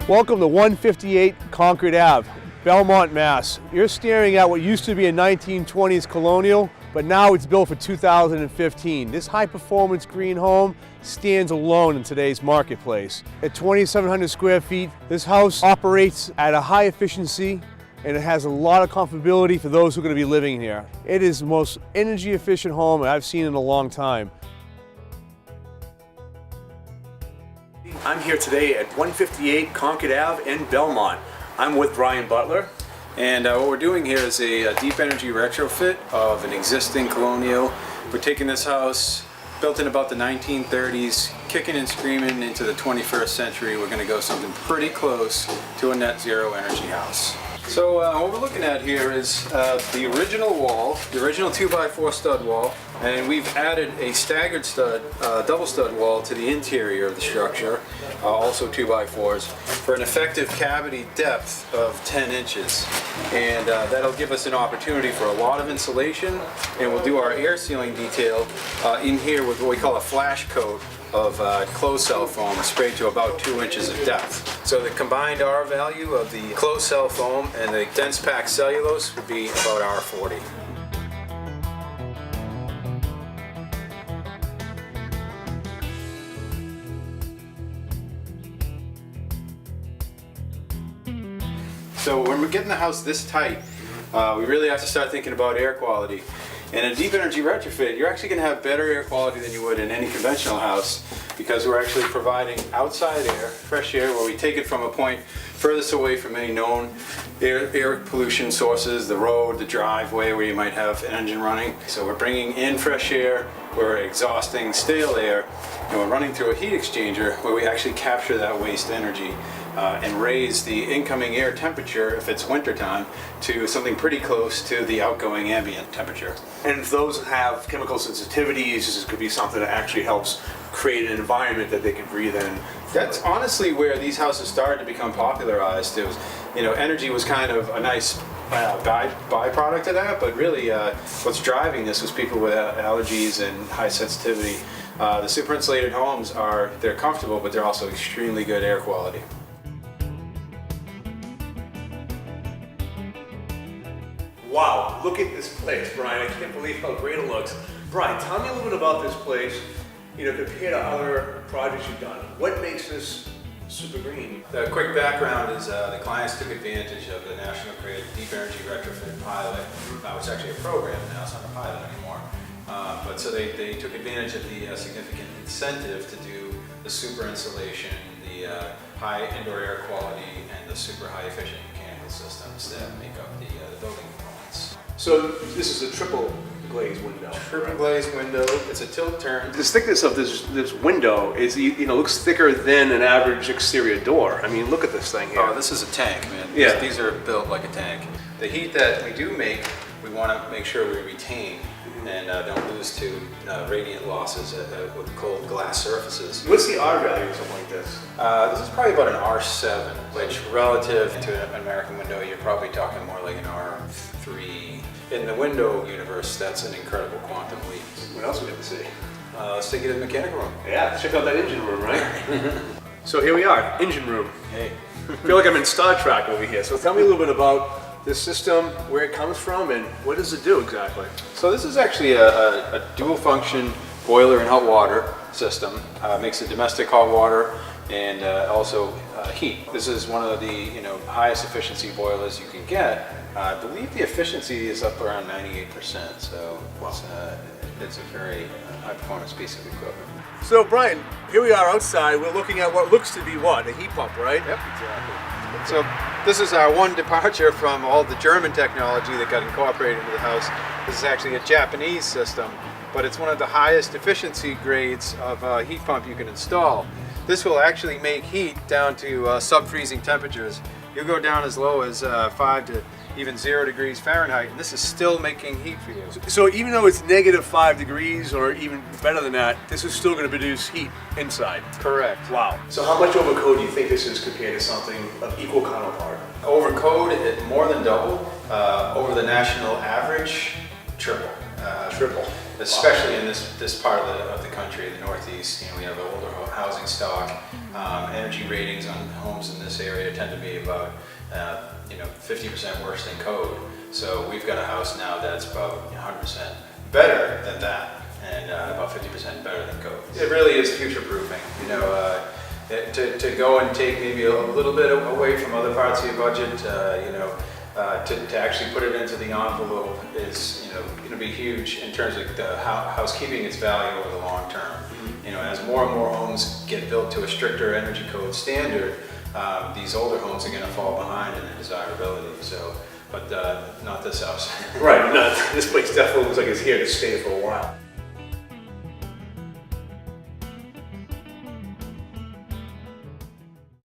Welcome to 158 Concord Ave, Belmont, Mass. You're staring at what used to be a 1920s Colonial, but now it's built for 2015. This high-performance green home stands alone in today's marketplace. At 2,700 square feet, this house operates at a high efficiency and it has a lot of comfortability for those who are going to be living here. It is the most energy efficient home I've seen in a long time. I'm here today at 158 Concord Ave in Belmont. I'm with Brian Butler. And what we're doing here is a deep energy retrofit of an existing Colonial. We're taking this house, built in about the 1930s, kicking and screaming into the 21st century. We're going to go something pretty close to a net zero energy house. So what we're looking at here is the original wall, the original 2x4 stud wall, and we've added a staggered stud, double stud wall to the interior of the structure, also 2x4s, for an effective cavity depth of 10 inches. And that'll give us an opportunity for a lot of insulation, and we'll do our air sealing detail in here with what we call a flash coat of closed cell foam sprayed to about 2 inches of depth. So the combined R value of the closed cell foam and the dense packed cellulose would be about R40. So when we're getting the house this tight, we really have to start thinking about air quality. In a deep energy retrofit, you're actually going to have better air quality than you would in any conventional house, because we're actually providing outside air, fresh air, where we take it from a point furthest away from any known air pollution sources, the road, the driveway where you might have an engine running. So we're bringing in fresh air, we're exhausting stale air, and we're running through a heat exchanger where we actually capture that waste energy and raise the incoming air temperature, if it's wintertime, to something pretty close to the outgoing ambient temperature. And if those have chemical sensitivities, this could be something that actually helps create an environment that they can breathe in. That's honestly where these houses started to become popularized. It was, energy was kind of a nice byproduct of that, but really what's driving this was people with allergies and high sensitivity. The super insulated homes they're comfortable, but they're also extremely good air quality. Wow, look at this place, Brian. I can't believe how great it looks. Brian, tell me a little bit about this place, compared to other projects you've done. What makes this super green? The quick background is the clients took advantage of the National Grid Deep Energy Retrofit Pilot, which is actually a program now, it's not a pilot anymore. But so they took advantage of the significant incentive to do the super insulation, the high indoor air quality, and the super high efficient mechanical systems that make up the building components. So this is a triple glazed window. Triple glazed window. It's a tilt turn. The thickness of this window is, looks thicker than an average exterior door. I mean, look at this thing here. Oh, this is a tank, man. Yeah. These are built like a tank. The heat that we do make, we want to make sure we retain and don't lose to radiant losses with cold glass surfaces. What's the R value of something like this? This is probably about an R7, which relative to an American window, you're probably talking more like an R3. In the window universe, that's an incredible quantum leap. What else we get to see? Let's take it to the mechanical room. Yeah, check out that engine room, right? So here we are, engine room. Hey. I feel like I'm in Star Trek over here. So tell me a little bit about this system, where it comes from, and what does it do exactly? So this is actually a dual function boiler and hot water system. Makes it domestic hot water and also heat. This is one of the highest efficiency boilers you can get. I believe the efficiency is up around 98%, so it's a very high performance piece of equipment. So Brian, here we are outside. We're looking at what looks to be a heat pump, right? Yep, exactly. So this is our one departure from all the German technology that got incorporated into the house. This is actually a Japanese system, but it's one of the highest efficiency grades of heat pump you can install. This will actually make heat down to sub-freezing temperatures. You'll go down as low as 5 to even 0 degrees Fahrenheit, and this is still making heat for you. So even though it's -5 degrees or even better than that, this is still going to produce heat inside. Correct. Wow. So how much over code do you think this is compared to something of equal counterpart? Over code, more than double. Over the national average, triple. Triple. especially in this part of the country, the Northeast. You know, we have an older housing stock. Energy ratings on homes in this area tend to be about 50% worse than code. So we've got a house now that's about 100% better than that, and about 50% better than code. It really is future-proofing. You know, to go and take maybe a little bit away from other parts of your budget, to actually put it into the envelope is going to be huge in terms of the house keeping its value over the long term. You know, as more and more homes get built to a stricter energy code standard, these older homes are going to fall behind in their desirability. So, but not this house. Right. No, this place definitely looks like it's here to stay for a while.